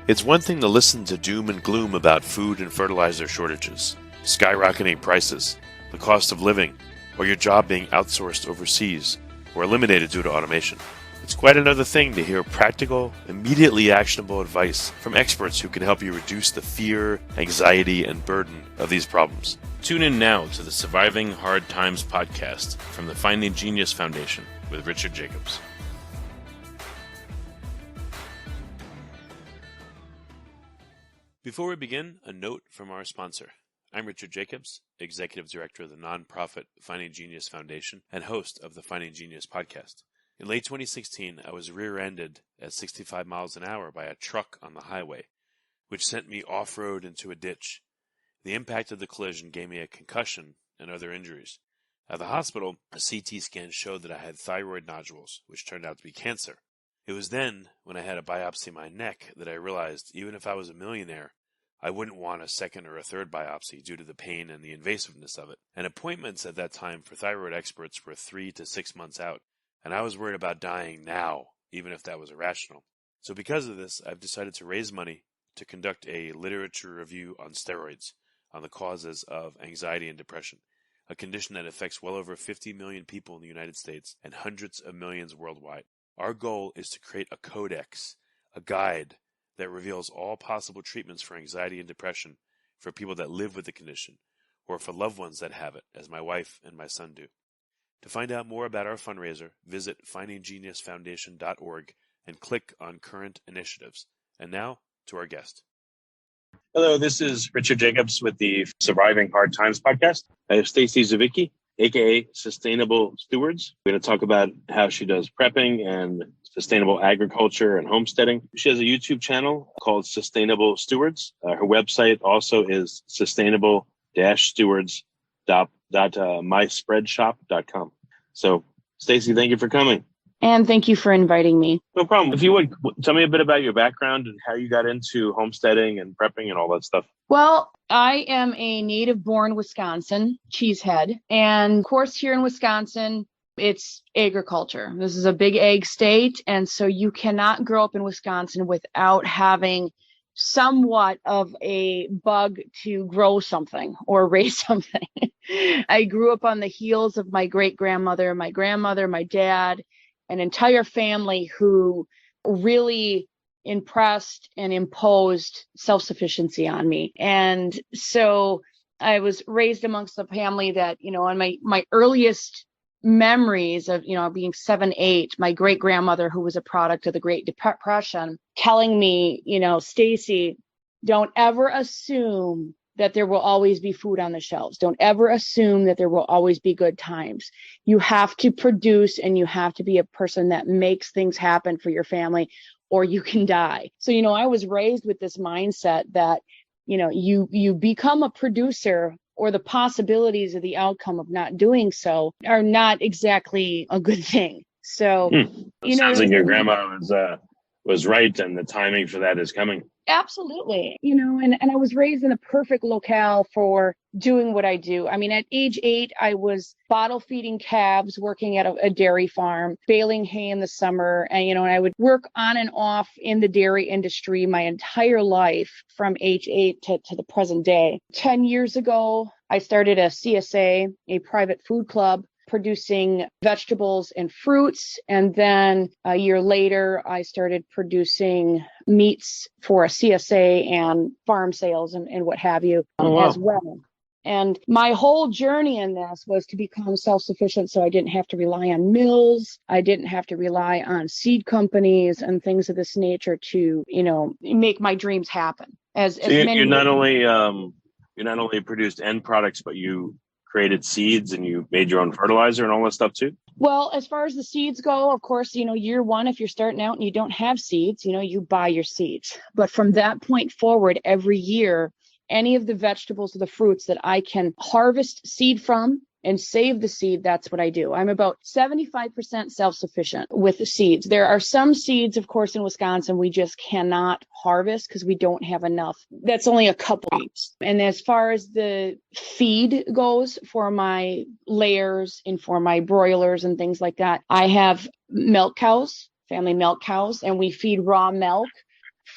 It's one thing to listen to doom and gloom about food and fertilizer shortages, skyrocketing prices, the cost of living, or your job being outsourced overseas or eliminated due to automation. It's quite another thing to hear practical, immediately actionable advice from experts who can help you reduce the fear, anxiety, and burden of these problems. Tune in now to the Surviving Hard Times podcast from the Finding Genius Foundation with Richard Jacobs. Before we begin, a note from our sponsor. I'm Richard Jacobs, Executive Director of the nonprofit Finding Genius Foundation and host of the Finding Genius podcast. In late 2016, I was rear-ended at 65 miles an hour by a truck on the highway, which sent me off-road into a ditch. The impact of the collision gave me a concussion and other injuries. At the hospital, a CT scan showed that I had thyroid nodules, which turned out to be cancer. It was then, when I had a biopsy of my neck, that I realized even if I was a millionaire, I wouldn't want a second or a third biopsy due to the pain and the invasiveness of it. And appointments at that time for thyroid experts were 3 to 6 months out, and I was worried about dying now, even if that was irrational. So because of this, I've decided to raise money to conduct a literature review on steroids, on the causes of anxiety and depression, a condition that affects well over 50 million people in the United States and hundreds of millions worldwide. Our goal is to create a codex, a guide, that reveals all possible treatments for anxiety and depression for people that live with the condition, or for loved ones that have it, as my wife and my son do. To find out more about our fundraiser, visit findinggeniusfoundation.org and click on Current Initiatives. And now, to our guest. Hello, this is Richard Jacobs with the Surviving Hard Times podcast. I have Stacy Zivicki, aka Sustainable Stewards. We're going to talk about how she does prepping and sustainable agriculture and homesteading. She has a YouTube channel called Sustainable Stewards. Her website also is sustainable-stewards.myspreadshop.com. So, Stacy, thank you for coming. And thank you for inviting me. No problem. If you would, tell me a bit about your background and how you got into homesteading and prepping and all that stuff. Well, I am a native-born Wisconsin cheesehead. And of course, here in Wisconsin, it's agriculture. This is a big ag state. And so you cannot grow up in Wisconsin without having somewhat of a bug to grow something or raise something. I grew up on the heels of my great-grandmother, my grandmother, my dad, an entire family who really impressed and imposed self-sufficiency on me. And so I was raised amongst a family that, on my earliest memories of, being 7, 8, my great grandmother, who was a product of the Great Depression, telling me, Stacy, don't ever assume that there will always be food on the shelves. Don't ever assume that there will always be good times. You have to produce and you have to be a person that makes things happen for your family or you can die. So, I was raised with this mindset that, you become a producer or the possibilities of the outcome of not doing so are not exactly a good thing. So, sounds like your grandma was right and the timing for that is coming. Absolutely. And I was raised in a perfect locale for doing what I do. I mean, at age 8, I was bottle feeding calves, working at a dairy farm, baling hay in the summer. And, I would work on and off in the dairy industry my entire life from age 8 to the present day. 10 years ago, I started a CSA, a private food club, producing vegetables and fruits. And then a year later, I started producing meats for a CSA and farm sales and what have you as well. And my whole journey in this was to become self-sufficient so I didn't have to rely on mills. I didn't have to rely on seed companies and things of this nature to, make my dreams happen. You not only produced end products, but you created seeds and you made your own fertilizer and all that stuff too? Well, as far as the seeds go, of course, year one, if you're starting out and you don't have seeds, you buy your seeds. But from that point forward, every year, any of the vegetables or the fruits that I can harvest seed from and save the seed, that's what I do. I'm about 75% self-sufficient with the seeds. There are some seeds, of course, in Wisconsin, we just cannot harvest because we don't have enough. That's only a couple weeks. And as far as the feed goes for my layers and for my broilers and things like that, I have milk cows, family milk cows, and we feed raw milk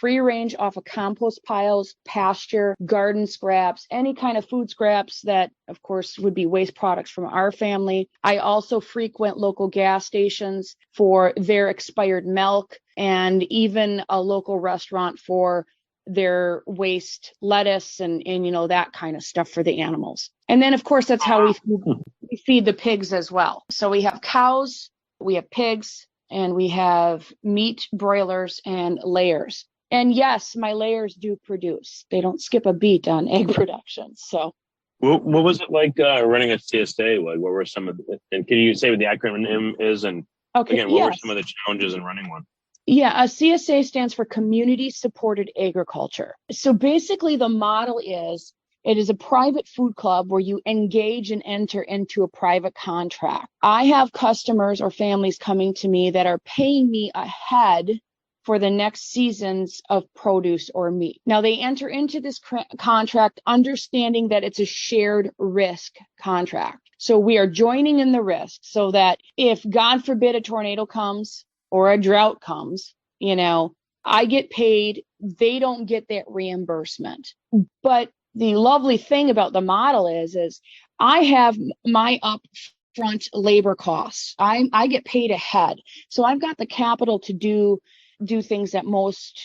free range off of compost piles, pasture, garden scraps, any kind of food scraps that, of course, would be waste products from our family. I also frequent local gas stations for their expired milk, and even a local restaurant for their waste lettuce and that kind of stuff for the animals. And then, of course, that's how we feed the pigs as well. So we have cows, we have pigs, and we have meat broilers and layers. And yes, my layers do produce. They don't skip a beat on egg production. So what was it like running a CSA? Like, what were some of the, and can you say what the acronym is? And again, what were some of the challenges in running one? Yeah, a CSA stands for Community Supported Agriculture. So basically the model is, it is a private food club where you engage and enter into a private contract. I have customers or families coming to me that are paying me ahead for the next seasons of produce or meat. Now, they enter into this contract understanding that it's a shared risk contract. So we are joining in the risk so that if, God forbid, a tornado comes or a drought comes, I get paid, they don't get that reimbursement. But the lovely thing about the model is I have my upfront labor costs. I get paid ahead. So I've got the capital to do things that most,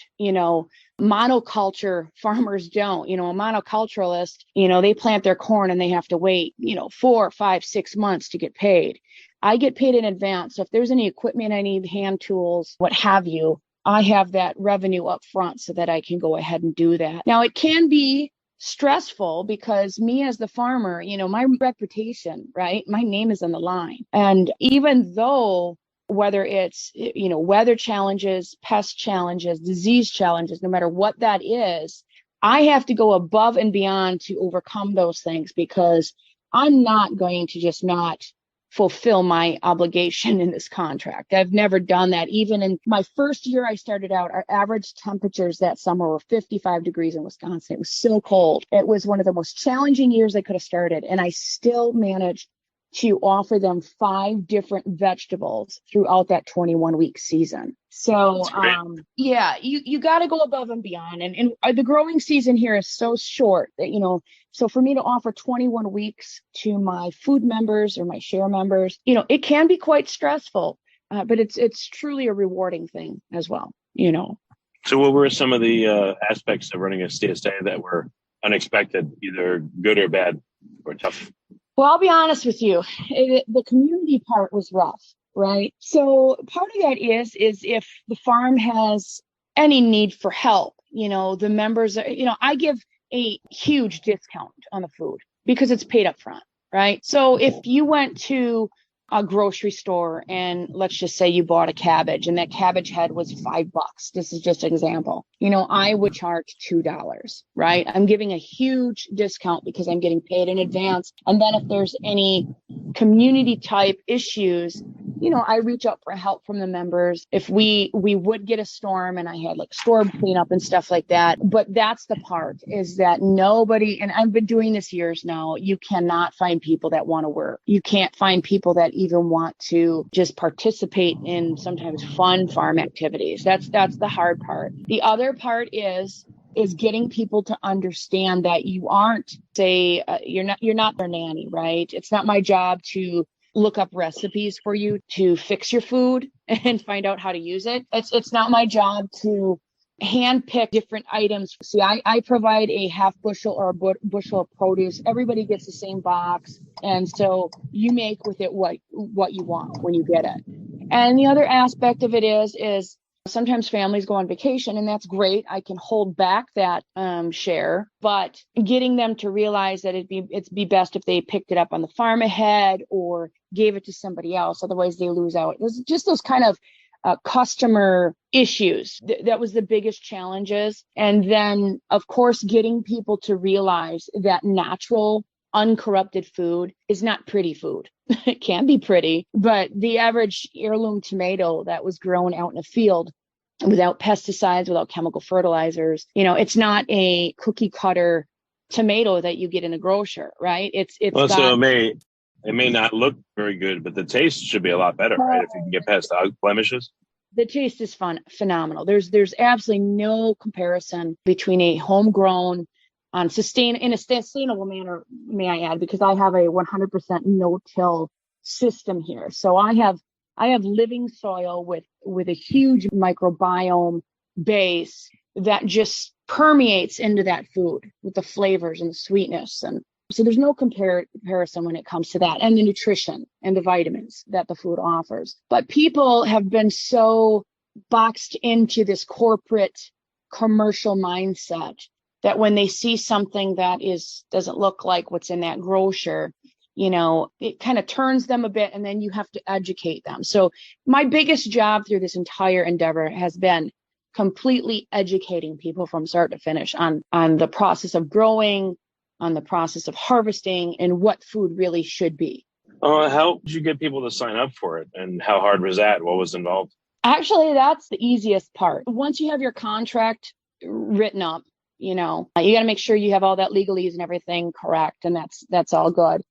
monoculture farmers don't. A monoculturalist, they plant their corn and they have to wait, 4, 5, 6 months to get paid. I get paid in advance. So if there's any equipment I need, hand tools, what have you, I have that revenue up front so that I can go ahead and do that. Now, it can be stressful because me as the farmer, my reputation, right? My name is on the line. And even though whether it's, weather challenges, pest challenges, disease challenges, no matter what that is, I have to go above and beyond to overcome those things because I'm not going to just not fulfill my obligation in this contract. I've never done that. Even in my first year I started out, our average temperatures that summer were 55 degrees in Wisconsin. It was so cold. It was one of the most challenging years I could have started. And I still managed to offer them 5 different vegetables throughout that 21-week season. So, you got to go above and beyond. And the growing season here is so short that, so for me to offer 21 weeks to my food members or my share members, it can be quite stressful, but it's truly a rewarding thing as well, So what were some of the aspects of running a CSA that were unexpected, either good or bad or tough? Well, I'll be honest with you. The community part was rough, right? So part of that is if the farm has any need for help, the members, I give a huge discount on the food because it's paid up front, right? So if you went to a grocery store and let's just say you bought a cabbage and that cabbage head was $5. This is just an example. I would charge $2, right? I'm giving a huge discount because I'm getting paid in advance. And then if there's any community type issues, I reach out for help from the members. If we would get a storm and I had like storm cleanup and stuff like that. But that's the part is that nobody, and I've been doing this years now, you cannot find people that want to work. You can't find people that even want to just participate in sometimes fun farm activities. That's the hard part. The other part is getting people to understand that you aren't, you're not their nanny, right? It's not my job to look up recipes for you to fix your food and find out how to use it. It's not my job to hand pick different items. See, I provide a half bushel or a bushel of produce. Everybody gets the same box. And so you make with it what you want when you get it. And the other aspect of it is sometimes families go on vacation and that's great. I can hold back that share, but getting them to realize that it'd be best if they picked it up on the farm ahead or gave it to somebody else. Otherwise they lose out. There's just those kind of customer issues. That was the biggest challenges. And then, of course, getting people to realize that natural, uncorrupted food is not pretty food. It can be pretty, but the average heirloom tomato that was grown out in a field without pesticides, without chemical fertilizers, it's not a cookie cutter tomato that you get in a grocer, right? So it may not look very good, but the taste should be a lot better, right? If you can get past the blemishes. The taste is phenomenal. There's absolutely no comparison between a homegrown in a sustainable manner, may I add, because I have a 100% no-till system here. So I have living soil with a huge microbiome base that just permeates into that food with the flavors and the sweetness. And so there's no comparison when it comes to that, and the nutrition and the vitamins that the food offers. But people have been so boxed into this corporate commercial mindset that when they see something that doesn't look like what's in that grocer, it kind of turns them a bit, and then you have to educate them. So my biggest job through this entire endeavor has been completely educating people from start to finish on the process of growing, on the process of harvesting, and what food really should be. How did you get people to sign up for it? And how hard was that? What was involved? Actually, that's the easiest part. Once you have your contract written up, you got to make sure you have all that legalese and everything correct. And that's all good.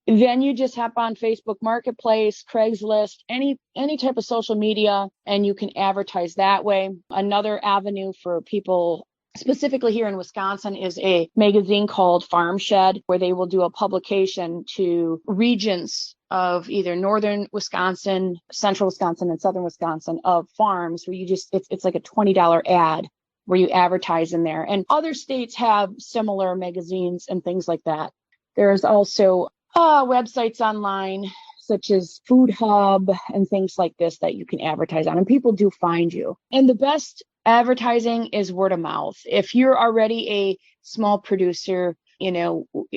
Then you just hop on Facebook Marketplace, Craigslist, any type of social media, and you can advertise that way. Another avenue for people specifically here in Wisconsin is a magazine called Farm Shed, where they will do a publication to regions of either northern Wisconsin, central Wisconsin, and southern Wisconsin of farms where it's like a $20 ad where you advertise in there. And other states have similar magazines and things like that. There's also websites online such as Food Hub and things like this that you can advertise on, and people do find you. And the best advertising is word of mouth. If you're already a small producer,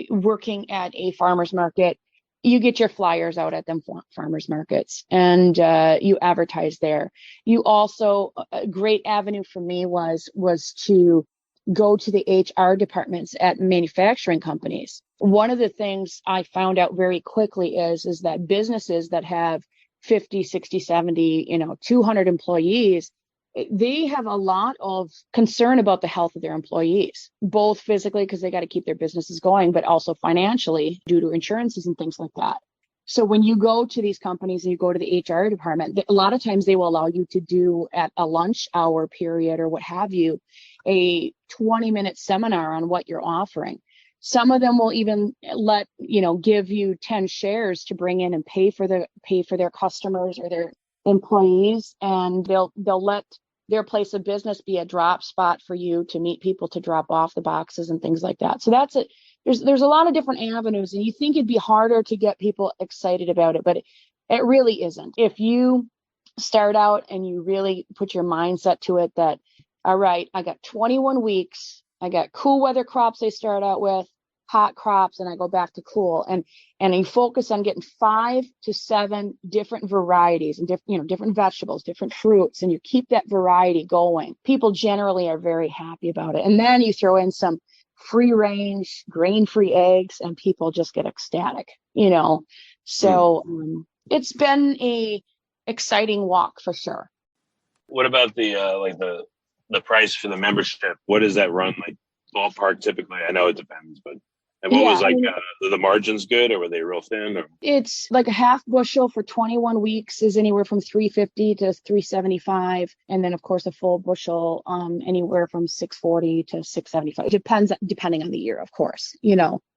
working at a farmer's market, you get your flyers out at them farmers markets and you advertise there. You also, a great avenue for me was to go to the HR departments at manufacturing companies. One of the things I found out very quickly is that businesses that have 50, 60, 70, 200 employees, they have a lot of concern about the health of their employees, both physically because they got to keep their businesses going, but also financially due to insurances and things like that. So when you go to these companies and you go to the HR department, a lot of times they will allow you to do at a lunch hour period or what have you, a 20-minute seminar on what you're offering. Some of them will even give you 10 shares to bring in and pay for their customers or their employees, and they'll let their place of business be a drop spot for you to meet people to drop off the boxes and things like that. So that's it. There's a lot of different avenues, and you think it'd be harder to get people excited about it, but it really isn't. If you start out and you really put your mindset to it that, all right, I got 21 weeks, I got cool weather crops I start out with, hot crops, and I go back to cool, and you focus on getting 5 to 7 different varieties and different vegetables, different fruits, and you keep that variety going. People generally are very happy about it. And then you throw in some free range, grain-free eggs, and people just get ecstatic, So it's been a exciting walk for sure. What about the price for the membership? What does that run like ballpark typically? I know it depends, but what was the margins good, or were they real thin? Or? It's like a half bushel for 21 weeks is anywhere from $3.50 to $3.75, and then of course a full bushel anywhere from $6.40 to $6.75. Depending on the year, of course,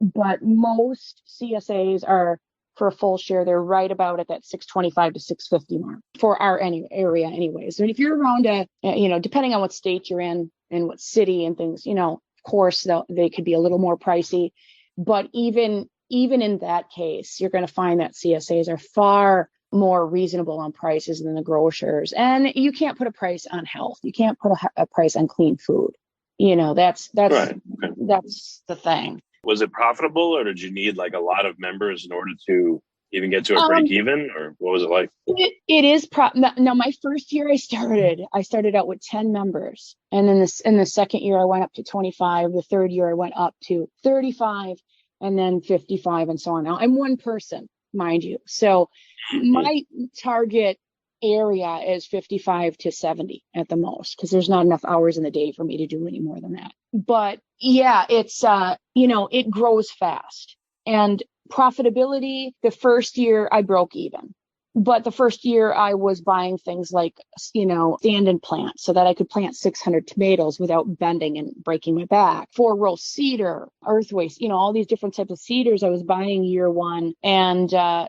But most CSAs are, for a full share, they're right about at that $6.25 to $6.50 mark for our area, anyways. And if you're around depending on what state you're in and what city and things, of course they could be a little more pricey. But even in that case, you're going to find that CSAs are far more reasonable on prices than the grocers. And you can't put a price on health. You can't put a price on clean food. That's right. That's the thing. Was it profitable, or did you need like a lot of members in order to even get to a break even, or what was it like? It is now. My first year I started out with 10 members, and then in the second year I went up to 25. The third year I went up to 35, and then 55, and so on. Now I'm one person, mind you, so my target area is 55 to 70 at the most, because there's not enough hours in the day for me to do any more than that. But yeah, it's it grows fast. And profitability, the first year I broke even. But the first year I was buying things like, stand and plant so that I could plant 600 tomatoes without bending and breaking my back. 4-row cedar, earthways, all these different types of cedars I was buying year one. And I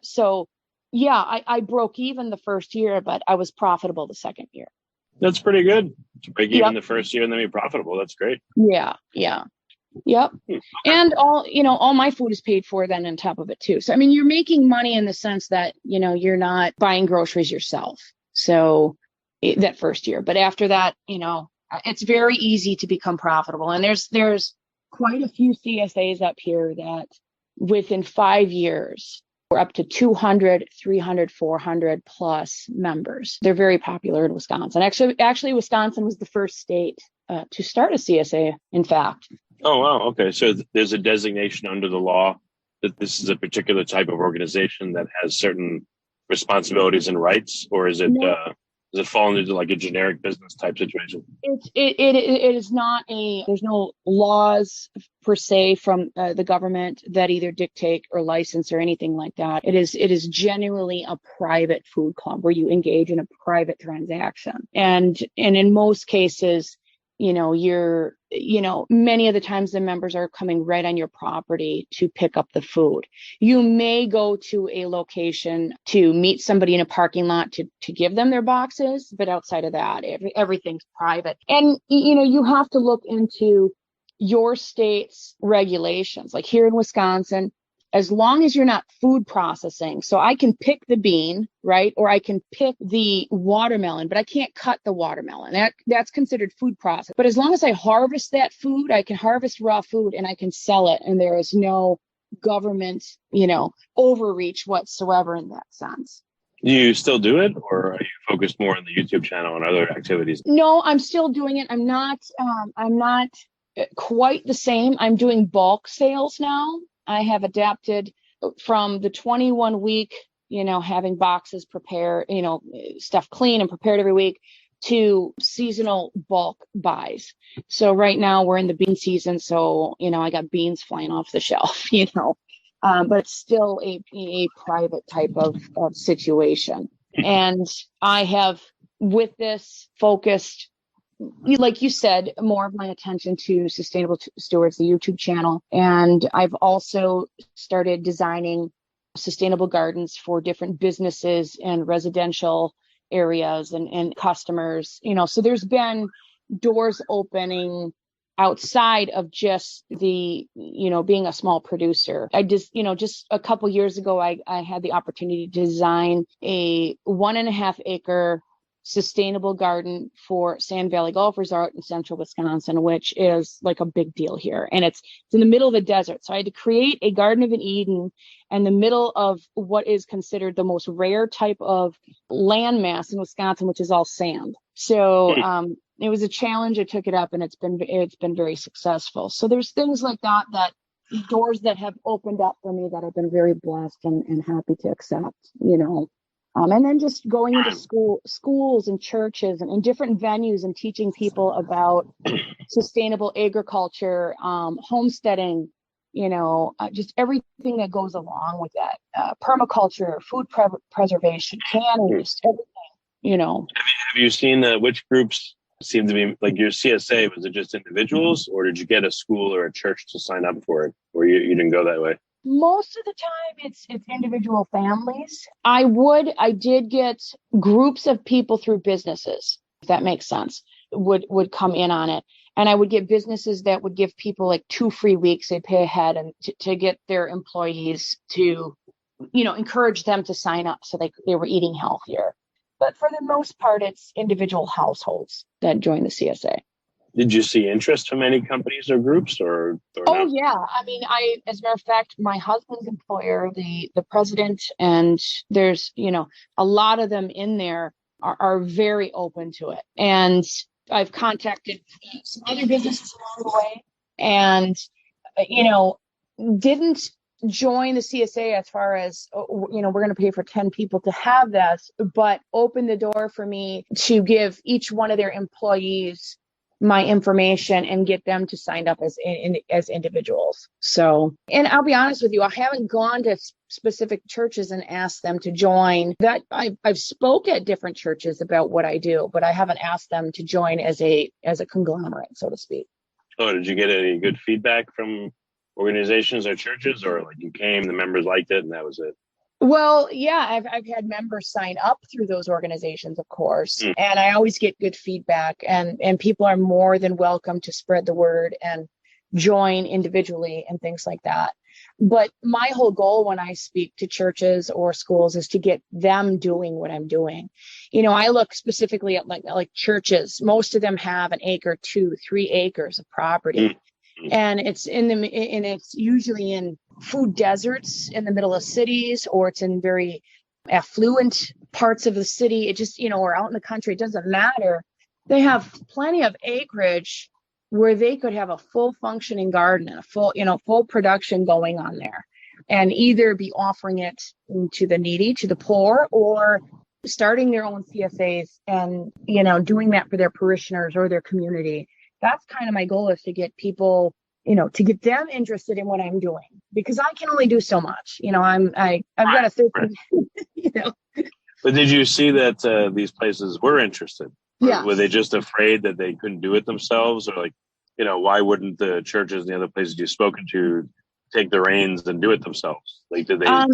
broke even the first year, but I was profitable the second year. That's pretty good. To break even the first year and then be profitable. That's great. Yeah. Yep. And all my food is paid for then on top of it too. So, I mean, you're making money in the sense that, you're not buying groceries yourself. So that first year, but after that, it's very easy to become profitable. And there's quite a few CSAs up here that within 5 years, we're up to 200, 300, 400 plus members. They're very popular in Wisconsin. Actually, Wisconsin was the first state to start a CSA, in fact. Oh, wow. Okay. So there's a designation under the law that this is a particular type of organization that has certain responsibilities and rights, or is it does it fall into like a generic business type situation? It is not there's no laws per se from the government that either dictate or license or anything like that. It is genuinely a private food club where you engage in a private transaction. And in most cases, many of the times the members are coming right on your property to pick up the food. You may go to a location to meet somebody in a parking lot to give them their boxes, but outside of that, everything's private. And, you have to look into your state's regulations. Like here in Wisconsin, as long as you're not food processing, so I can pick the bean, right? Or I can pick the watermelon, but I can't cut the watermelon. That's considered food processing. But as long as I harvest that food, I can harvest raw food and I can sell it. And there is no government, overreach whatsoever in that sense. Do you still do it, or are you focused more on the YouTube channel and other activities? No, I'm still doing it. I'm not quite the same. I'm doing bulk sales now. I have adapted from the 21-week, having boxes prepared, stuff clean and prepared every week, to seasonal bulk buys. So right now we're in the bean season. So, I got beans flying off the shelf, but it's still a private type of situation. And I have, with this, focused, like you said, more of my attention to Sustainable Stewards, the YouTube channel. And I've also started designing sustainable gardens for different businesses and residential areas and customers, so there's been doors opening outside of just the, being a small producer. I just a couple years ago, I had the opportunity to design a 1.5 acre sustainable garden for Sand Valley Golf Resort in central Wisconsin, which is like a big deal here. And it's in the middle of the desert. So I had to create a Garden of Eden in the middle of what is considered the most rare type of landmass in Wisconsin, which is all sand. So it was a challenge. I took it up and it's been very successful. So there's things like that doors that have opened up for me that I've been very blessed and happy to accept, and then just going into schools and churches and in different venues and teaching people about sustainable agriculture, homesteading, just everything that goes along with that, permaculture, food preservation, canning, everything, Have you seen which groups seem to be like your CSA? Was it just individuals, or did you get a school or a church to sign up for it, or you didn't go that way? Most of the time it's individual families. I did get groups of people through businesses, if that makes sense, would come in on it. And I would get businesses that would give people like 2 free weeks. They'd pay ahead and to get their employees to, encourage them to sign up so they were eating healthier. But for the most part, it's individual households that join the CSA. Did you see interest from any companies or groups or Oh, not? yeah. I mean, as a matter of fact, my husband's employer, the president, and there's, a lot of them in there are very open to it. And I've contacted some other businesses along the way and, didn't join the CSA as far as, we're going to pay for 10 people to have this, but opened the door for me to give each one of their employees my information and get them to sign up as individuals. So, and I'll be honest with you, I haven't gone to specific churches and asked them to join. That I've spoke at different churches about what I do, but I haven't asked them to join as a conglomerate, so to speak. Oh, did you get any good feedback from organizations or churches, or like you came, the members liked it, and that was it? Well, yeah, I've had members sign up through those organizations, of course, and I always get good feedback, and people are more than welcome to spread the word and join individually and things like that. But my whole goal when I speak to churches or schools is to get them doing what I'm doing. You know, I look specifically at like churches. Most of them have an acre, 2, 3 acres of property. And it's it's usually in food deserts in the middle of cities, or it's in very affluent parts of the city. It just, or out in the country, it doesn't matter. They have plenty of acreage where they could have a full functioning garden and a full production going on there, and either be offering it to the needy, to the poor, or starting their own CSAs and, doing that for their parishioners or their community. That's kind of my goal, is to get people, to get them interested in what I'm doing, because I can only do so much. I've got a 13, But did you see that these places were interested? Yeah. Were they just afraid that they couldn't do it themselves? Or why wouldn't the churches and the other places you've spoken to take the reins and do it themselves? Like, did they,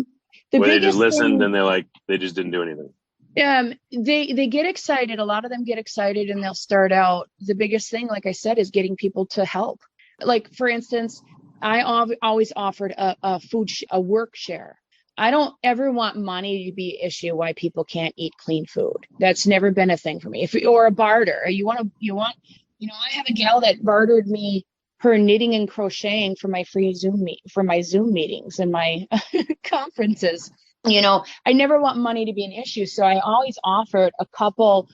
they just listened and they just didn't do anything? They get excited. A lot of them get excited and they'll start out. The biggest thing, like I said, is getting people to help. Like, for instance, I always offered a work share. I don't ever want money to be an issue why people can't eat clean food. That's never been a thing for me. Or a barter. I have a gal that bartered me her knitting and crocheting for my Zoom meetings and my conferences. I never want money to be an issue. So I always offered a couple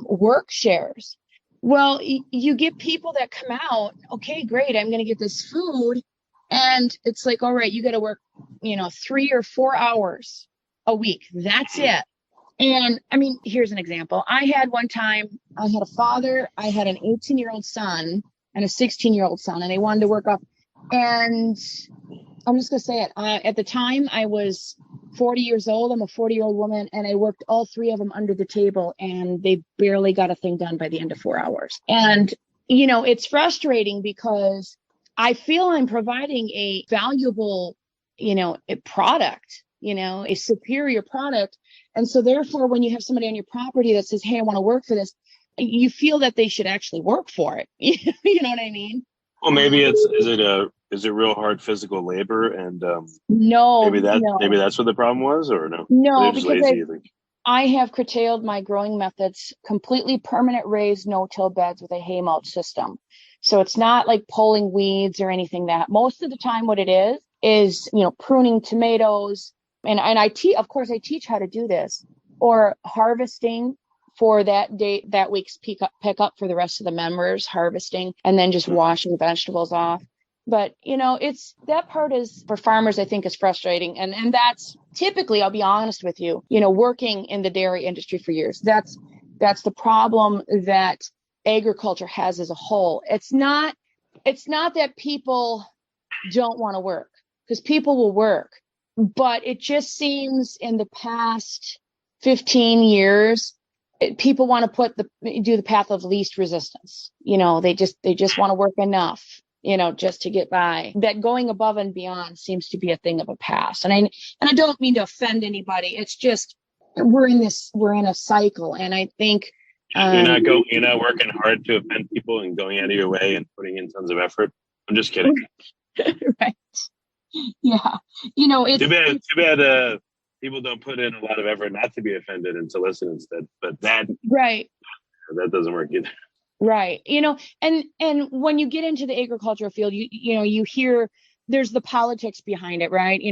work shares. Well, you get people that come out, okay, great, I'm going to get this food. And it's like, all right, you got to work, 3 or 4 hours a week. That's it. And I mean, here's an example. I had a father, I had an 18-year-old son and a 16-year-old son, and they wanted to work up. And I'm just going to say it. At the time, I was 40 years old. I'm a 40-year-old woman, and I worked all 3 of them under the table, and they barely got a thing done by the end of 4 hours. And, it's frustrating because I feel I'm providing a valuable, a product, a superior product. And so therefore, when you have somebody on your property that says, hey, I want to work for this, you feel that they should actually work for it. You know what I mean? Well, maybe is it real hard physical labor? And no, maybe that's what the problem was, or no? No, because I have curtailed my growing methods, completely permanent raised no-till beds with a hay mulch system. So it's not like pulling weeds or anything that. Most of the time what it is, pruning tomatoes. And I teach how to do this, or harvesting for that week's pick up for the rest of the members, harvesting, and then just washing vegetables off. But, it's that part is for farmers, I think, is frustrating. And that's typically, I'll be honest with you, working in the dairy industry for years. That's the problem that agriculture has as a whole. It's not that people don't want to work, because people will work. But it just seems in the past 15 years, people want to do the path of least resistance. They just want to work enough, just to get by. That going above and beyond seems to be a thing of a past. And I don't mean to offend anybody. It's just we're in a cycle, and I think you're not working hard to offend people and going out of your way and putting in tons of effort. I'm just kidding. Right. Yeah. It's too bad people don't put in a lot of effort not to be offended and to listen instead. But that doesn't work either. Right. And when you get into the agricultural field, you hear there's the politics behind it, right?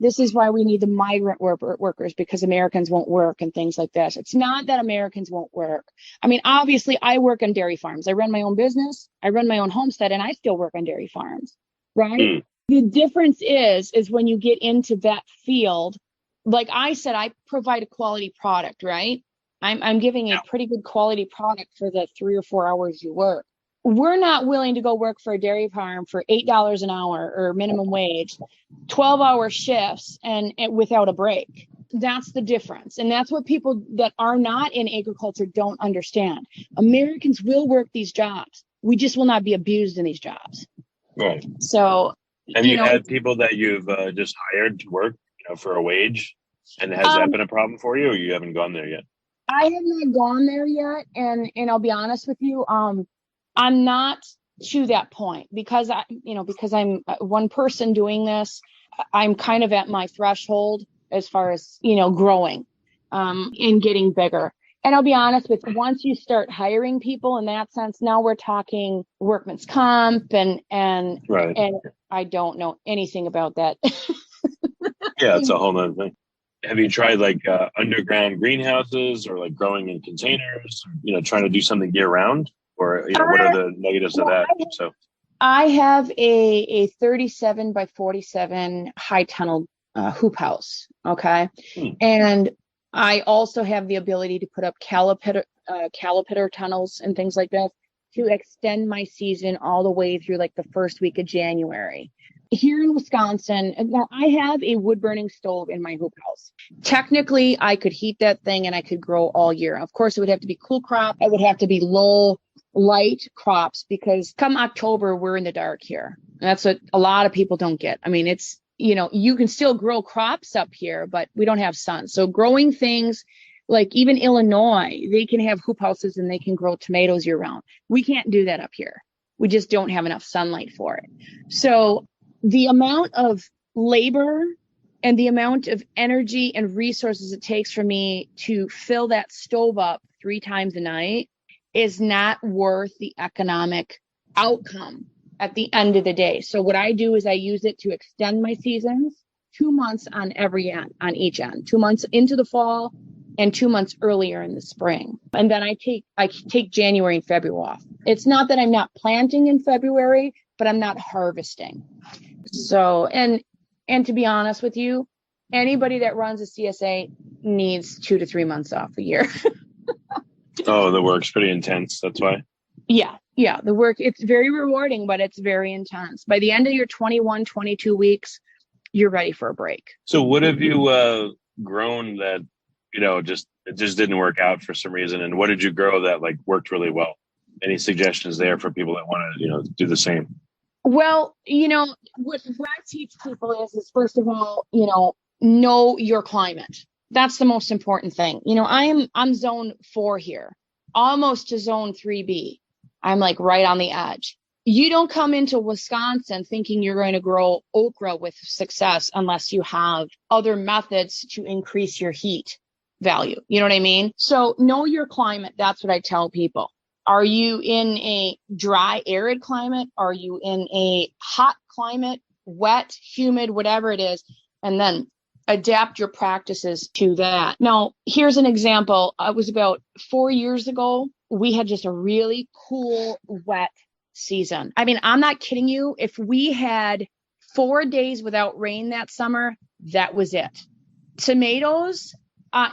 This is why we need the migrant workers, because Americans won't work and things like this. It's not that Americans won't work. I mean, obviously I work on dairy farms. I run my own business. I run my own homestead, and I still work on dairy farms, right? The difference is when you get into that field, like I said, I provide a quality product, right? I'm giving a pretty good quality product for the 3 or 4 hours you work. we're not willing to go work for a dairy farm for $8 an hour or minimum wage, 12-hour shifts and without a break. That's the difference. And that's what people that are not in agriculture don't understand. Americans will work these jobs. We just will not be abused in these jobs. Right. So, have you had people that you've just hired to work, for a wage? And has that been a problem for you, or you haven't gone there yet? I have not gone there yet. And I'll be honest with you. I'm not to that point because I'm one person doing this. I'm kind of at my threshold as far as, growing, and getting bigger. And I'll be honest with you, once you start hiring people in that sense, now we're talking workman's comp and Right. And I don't know anything about that. Yeah, it's a whole nother thing. Have you tried underground greenhouses or growing in containers, trying to do something year round? Or, what are the negatives of that? I have a 37 by 47 high tunnel hoop house. Okay. And I also have the ability to put up caliper tunnels and things like that to extend my season all the way through the first week of January. Here in Wisconsin, now I have a wood burning stove in my hoop house. Technically, I could heat that thing and I could grow all year. Of course, it would have to be cool crop. It would have to be low light crops because come October, we're in the dark here. And that's what a lot of people don't get. I mean, it's, you can still grow crops up here, but we don't have sun. So growing things like even Illinois, they can have hoop houses and they can grow tomatoes year round. We can't do that up here. We just don't have enough sunlight for it. So the amount of labor and the amount of energy and resources it takes for me to fill that stove up 3 times a night is not worth the economic outcome at the end of the day. So what I do is I use it to extend my seasons 2 months on each end, 2 months into the fall and 2 months earlier in the spring. And then I take January and February off. It's not that I'm not planting in February, but I'm not harvesting. So, and to be honest with you, anybody that runs a CSA needs 2 to 3 months off a year. Oh, the work's pretty intense. That's why. Yeah. The work, it's very rewarding, but it's very intense. By the end of your 21, 22 weeks, you're ready for a break. So what have you grown that, it just didn't work out for some reason? And what did you grow that worked really well? Any suggestions there for people that want to, do the same? Well, what I teach people is first of all, know your climate. That's the most important thing. I'm zone 4 here, almost to zone 3B. I'm right on the edge. You don't come into Wisconsin thinking you're going to grow okra with success unless you have other methods to increase your heat value. You know what I mean? So know your climate. That's what I tell people. Are you in a dry, arid climate? Are you in a hot climate, wet, humid, whatever it is? And then adapt your practices to that. Now, here's an example. It was about 4 years ago. We had just a really cool, wet season. I mean, I'm not kidding you. If we had 4 days without rain that summer, that was it. Tomatoes.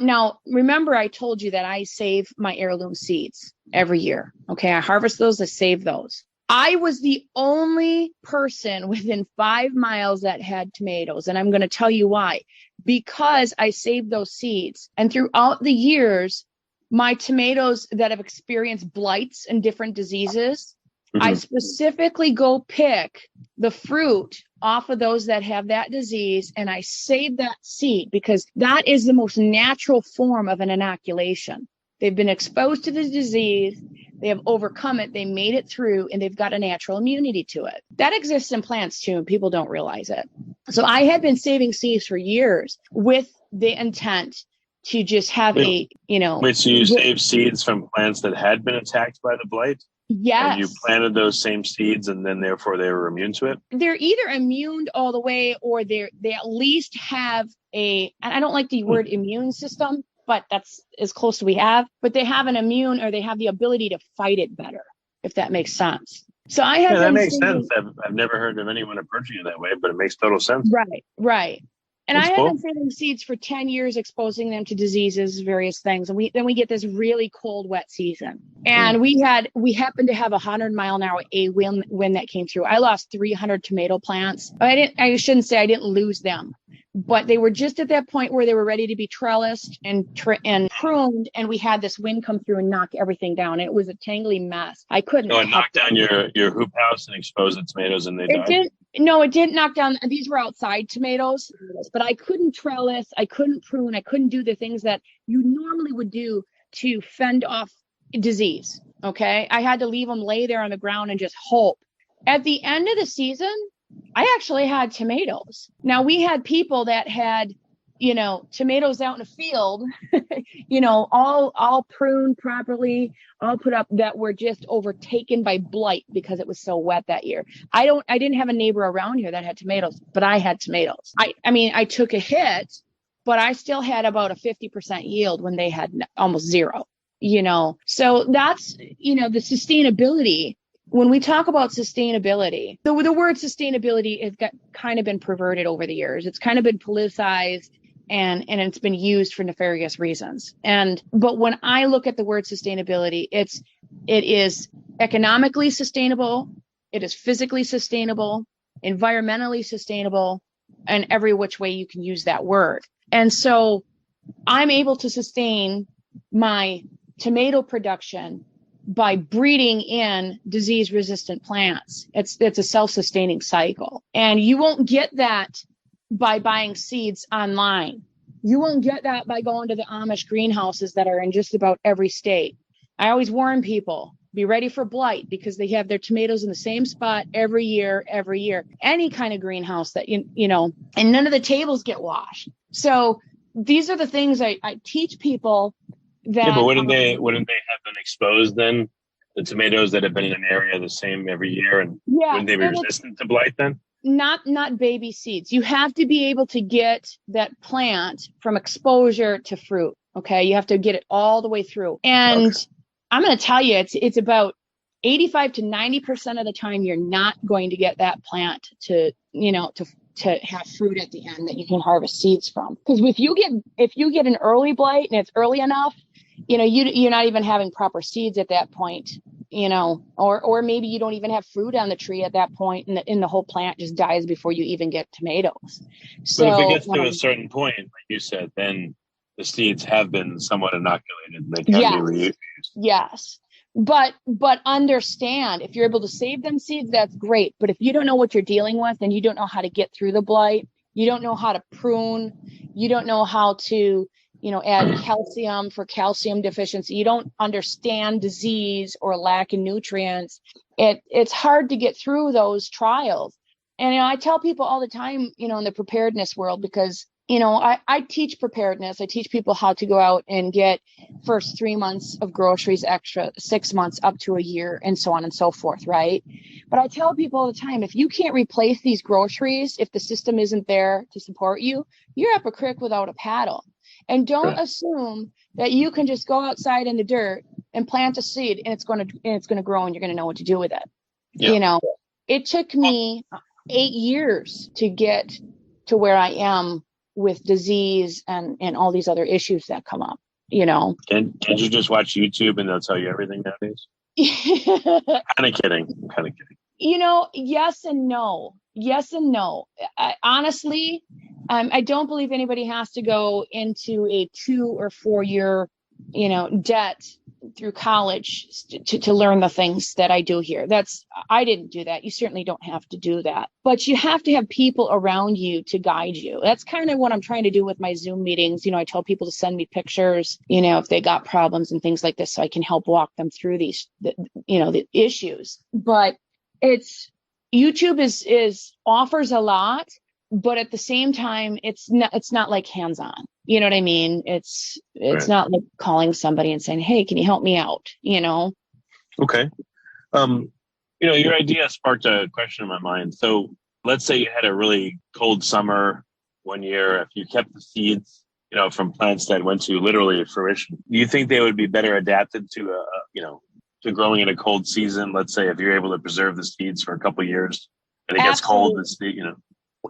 Now, remember, I told you that I save my heirloom seeds every year. Okay, I harvest those, I save those. I was the only person within 5 miles that had tomatoes. And I'm going to tell you why. Because I saved those seeds. And throughout the years, my tomatoes that have experienced blights and different diseases, I specifically go pick the fruit off of those that have that disease, and I save that seed because that is the most natural form of an inoculation. They've been exposed to the disease, they have overcome it, they made it through, and they've got a natural immunity to it. That exists in plants too, and people don't realize it. So I had been saving seeds for years with the intent to just have Wait, so you save seeds from plants that had been attacked by the blight? Yes. And you planted those same seeds and then therefore they were immune to it? They're either immune all the way or they at least have and I don't like the word immune system, but that's as close as we have, but they have an immune or they have the ability to fight it better, if that makes sense. So I have that makes sense. I've never heard of anyone approaching it that way, but it makes total sense. Right. And That's I had cool. been saving seeds for 10 years, exposing them to diseases, various things. And we get this really cold, wet season. And we happened to have 100-mile-an-hour wind that came through. I lost 300 tomato plants. I shouldn't say I didn't lose them, but they were just at that point where they were ready to be trellised and pruned. And we had this wind come through and knock everything down. It was a tangly mess. I couldn't. Oh, it knocked down your hoop house and exposed the tomatoes, and they died? No, it didn't knock down. These were outside tomatoes, but I couldn't trellis, I couldn't prune, I couldn't do the things that you normally would do to fend off disease. Okay. I had to leave them lay there on the ground and just hope. At the end of the season, I actually had tomatoes. Now, we had people that had, tomatoes out in a field, all pruned properly, all put up, that were just overtaken by blight because it was so wet that year. I didn't have a neighbor around here that had tomatoes, but I had tomatoes. I took a hit, but I still had about a 50% yield when they had almost zero, So that's, the sustainability. When we talk about sustainability, the word sustainability has kind of been perverted over the years. It's kind of been politicized and it's been used for nefarious reasons. But when I look at the word sustainability, it is economically sustainable, it is physically sustainable, environmentally sustainable, and every which way you can use that word. And so I'm able to sustain my tomato production by breeding in disease-resistant plants. It's a self-sustaining cycle. And you won't get that by buying seeds online. You won't get that by going to the Amish greenhouses that are in just about every state. I always warn people, be ready for blight, because they have their tomatoes in the same spot every year. Any kind of greenhouse that, and none of the tables get washed. So these are the things I teach people. But wouldn't they have been exposed then? The tomatoes that have been in an area the same every year, and wouldn't they be resistant to blight then? Not baby seeds. You have to be able to get that plant from exposure to fruit. Okay, you have to get it all the way through. And I'm going to tell you, it's about 85 to 90% of the time you're not going to get that plant to have fruit at the end that you can harvest seeds from. Because if you get an early blight and it's early enough, you're not even having proper seeds at that point, or maybe you don't even have fruit on the tree at that point, and the whole plant just dies before you even get tomatoes. So if it gets to a certain point, like you said, then the seeds have been somewhat inoculated and they can be reused. Yes. But understand, if you're able to save them seeds, that's great. But if you don't know what you're dealing with and you don't know how to get through the blight, you don't know how to prune, you don't know how to, add calcium for calcium deficiency, you don't understand disease or lack in nutrients, it's hard to get through those trials. And, I tell people all the time, in the preparedness world, because I teach preparedness. I teach people how to go out and get first 3 months of groceries extra, 6 months up to a year, and so on and so forth, right? But I tell people all the time, if you can't replace these groceries, if the system isn't there to support you, you're up a creek without a paddle. And don't assume that you can just go outside in the dirt and plant a seed and it's going to grow and you're going to know what to do with it. Yeah. It took me 8 years to get to where I am with disease and all these other issues that come up, Can you just watch YouTube and they'll tell you everything nowadays? Kind of kidding. Yes and no. Honestly, I don't believe anybody has to go into a 2 or 4 year, debt through college to learn the things that I do here. I didn't do that. You certainly don't have to do that, but you have to have people around you to guide you. That's kind of what I'm trying to do with my Zoom meetings. I tell people to send me pictures, if they got problems and things like this, so I can help walk them through the issues. But YouTube offers a lot, but at the same time, it's not like hands-on. You know what I mean? It's right. Not like calling somebody and saying, "Hey, can you help me out?" Okay. Your idea sparked a question in my mind. So let's say you had a really cold summer one year. If you kept the seeds, from plants that went to literally fruition, do you think they would be better adapted to to growing in a cold season? Let's say if you're able to preserve the seeds for a couple of years and it gets cold,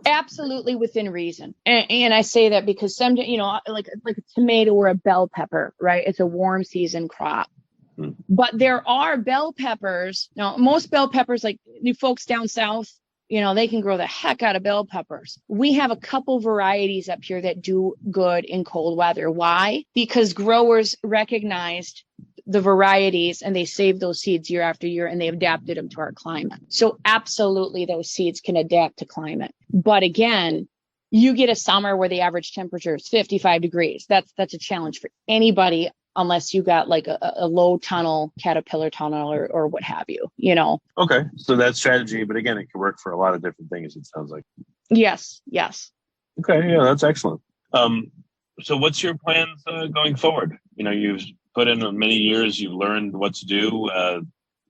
Absolutely within reason. And I say that because some, like a tomato or a bell pepper, right? It's a warm season crop. But there are bell peppers. Now, most bell peppers, like you folks down south, they can grow the heck out of bell peppers. We have a couple varieties up here that do good in cold weather. Why? Because growers recognized the varieties and they saved those seeds year after year and they adapted them to our climate. So absolutely those seeds can adapt to climate. But again, you get a summer where the average temperature is 55 degrees. That's a challenge for anybody unless you got like a low tunnel, caterpillar tunnel or what have you, Okay. So that's strategy, but again, it can work for a lot of different things, it sounds like. Yes. Okay. Yeah, that's excellent. So what's your plans going forward? You've put in many years, you've learned what to do.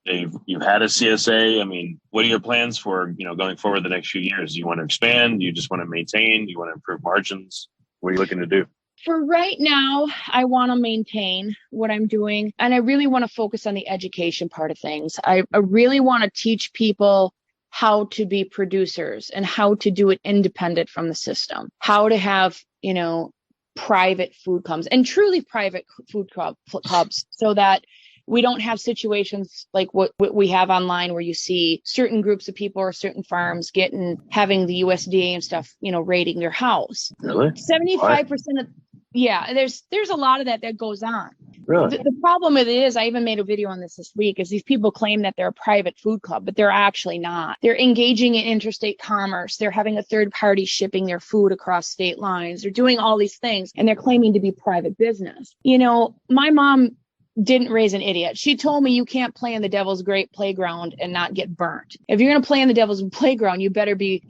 You've had a CSA. I mean, what are your plans for, going forward the next few years? Do you want to expand? Do you just want to maintain? Do you want to improve margins? What are you looking to do? For right now, I want to maintain what I'm doing. And I really want to focus on the education part of things. I really want to teach people how to be producers and how to do it independent from the system, how to have, private food clubs and truly private food clubs so that we don't have situations like what we have online where you see certain groups of people or certain farms having the USDA and stuff, raiding their house. Really? 75% of, there's a lot of that goes on. Really? The problem with it is, I even made a video on this week, is these people claim that they're a private food club, but they're actually not. They're engaging in interstate commerce. They're having a third party shipping their food across state lines. They're doing all these things and they're claiming to be private business. My mom didn't raise an idiot. She told me you can't play in the devil's great playground and not get burnt. If you're going to play in the devil's playground, you better be,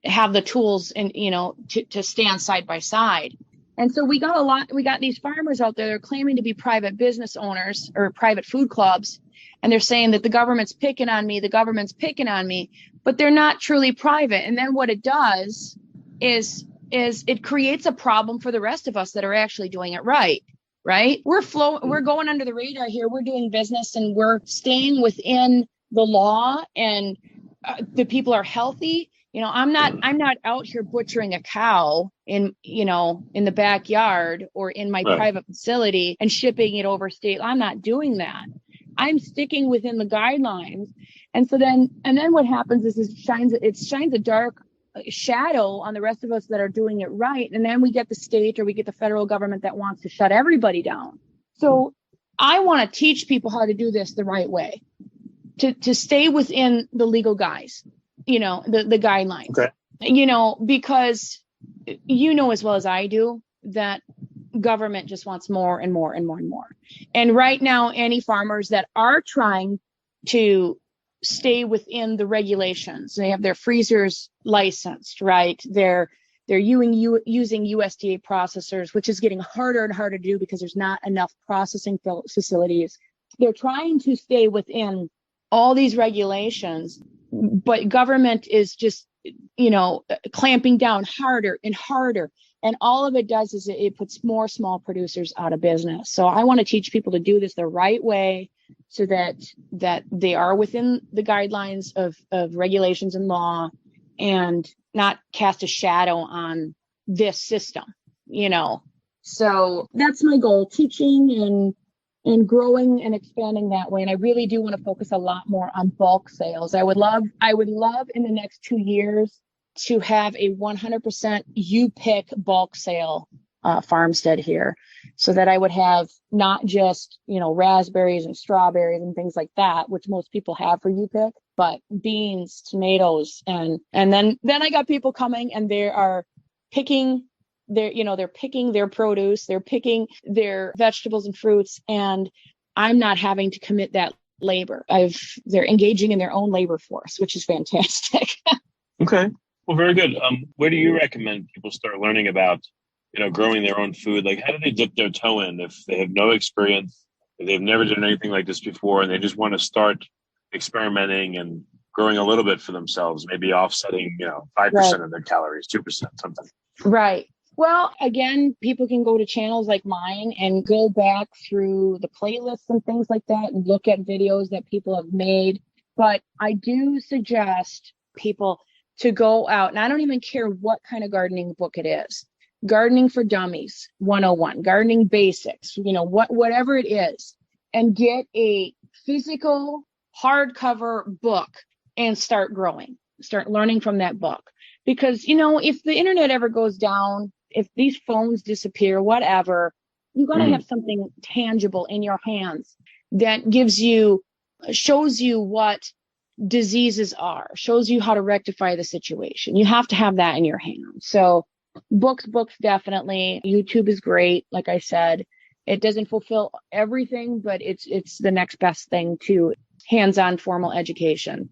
have the tools and, to stand side by side. And so we got these farmers out there, they're claiming to be private business owners or private food clubs. And they're saying that the government's picking on me, but they're not truly private. And then what it does is it creates a problem for the rest of us that are actually doing it right. Right? We're going under the radar here. We're doing business and we're staying within the law and the people are healthy. I'm not out here butchering a cow in the backyard or in my private facility and shipping it over state. I'm not doing that. I'm sticking within the guidelines. And so then what happens is it shines a dark shadow on the rest of us that are doing it right. And then we get the state or we get the federal government that wants to shut everybody down. So I want to teach people how to do this the right way, to stay within the legal guise, the guidelines, because as well as I do that government just wants more and more and more and more. And right now, any farmers that are trying to stay within the regulations, they have their freezers licensed, right? They're using USDA processors, which is getting harder and harder to do because there's not enough processing facilities. They're trying to stay within all these regulations, but government is just, clamping down harder and harder. And all of it does is it puts more small producers out of business. So I want to teach people to do this the right way so that they are within the guidelines of regulations and law and not cast a shadow on this system, So that's my goal, teaching and growing and expanding that way. And I really do want to focus a lot more on bulk sales. I would love in the next 2 years to have a 100% you pick bulk sale farmstead here, so that I would have not just, raspberries and strawberries and things like that, which most people have for you pick, but beans, tomatoes, and then I got people coming and they are picking they're picking their produce, they're picking their vegetables and fruits, and I'm not having to commit that labor. They're engaging in their own labor force, which is fantastic. Okay. Well, very good. Where do you recommend people start learning about, growing their own food? Like, how do they dip their toe in if they have no experience, if they've never done anything like this before, and they just want to start experimenting and growing a little bit for themselves, maybe offsetting, 5% of their calories, 2%, something. Right. Well, again, people can go to channels like mine and go back through the playlists and things like that and look at videos that people have made. But I do suggest people to go out, and I don't even care what kind of gardening book it is. Gardening for Dummies 101, Gardening Basics, whatever it is, and get a physical hardcover book and start growing. Start learning from that book. Because, if the internet ever goes down, if these phones disappear, whatever, you got to have something tangible in your hands that shows you what diseases are, shows you how to rectify the situation. You have to have that in your hands. So books definitely. YouTube is great. Like I said, it doesn't fulfill everything, but it's the next best thing to hands-on formal education.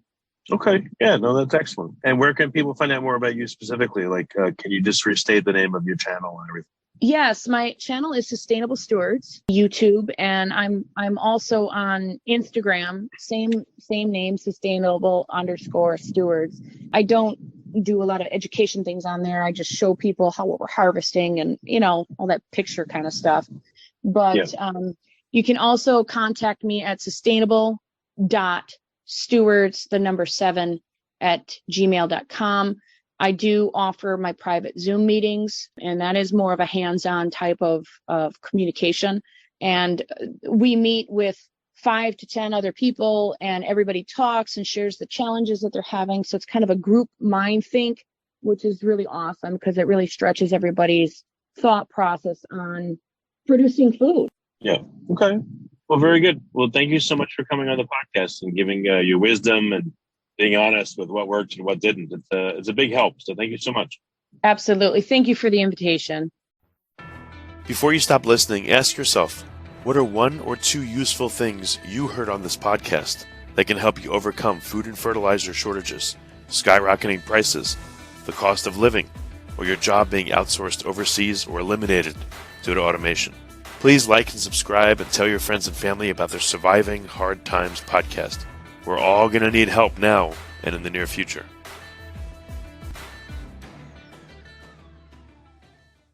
Okay. Yeah, no, that's excellent. And where can people find out more about you specifically? Like, can you just restate the name of your channel and everything? Yes, my channel is Sustainable Stewards, YouTube, and I'm also on Instagram, same name, Sustainable_Stewards. I don't do a lot of education things on there. I just show people how we're harvesting and all that picture kind of stuff. But you can also contact me at sustainable.stewards7@gmail.com. I do offer my private Zoom meetings, and that is more of a hands-on type of communication. And we meet with 5 to 10 other people, and everybody talks and shares the challenges that they're having. So it's kind of a group mind think, which is really awesome because it really stretches everybody's thought process on producing food. Yeah. Okay. Well, very good. Well, thank you so much for coming on the podcast and giving your wisdom and being honest with what worked and what didn't. It's a big help. So thank you so much. Absolutely. Thank you for the invitation. Before you stop listening, ask yourself, what are 1 or 2 useful things you heard on this podcast that can help you overcome food and fertilizer shortages, skyrocketing prices, the cost of living, or your job being outsourced overseas or eliminated due to automation? Please like and subscribe and tell your friends and family about their Surviving Hard Times podcast. We're all going to need help now and in the near future.